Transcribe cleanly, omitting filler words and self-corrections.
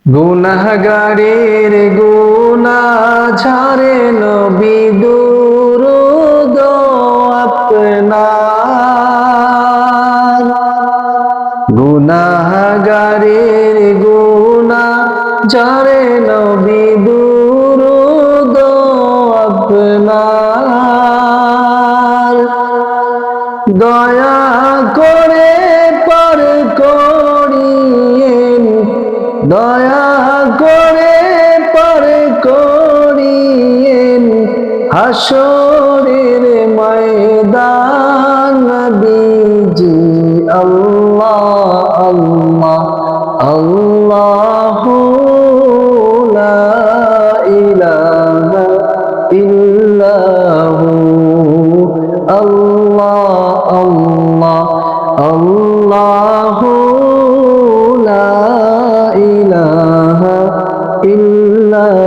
গুনাহগারের গুনাহ ঝাড়ে নবী দুরূদ আপনার। গুনাহগারের গুনাহ ঝাড়ে নবী দুরূদ আপনার। দয়া করে পার করিয়েন, দয়া করে পার করিয়েন হাসরের ময়দান নবীজি। আল্লাহ আল্লাহ আল্লাহু লা ইলাহা ইল্লাহু। আল্লাহ আল্লাহ আল্লাহু লা ইলাহা ইল্লাহু।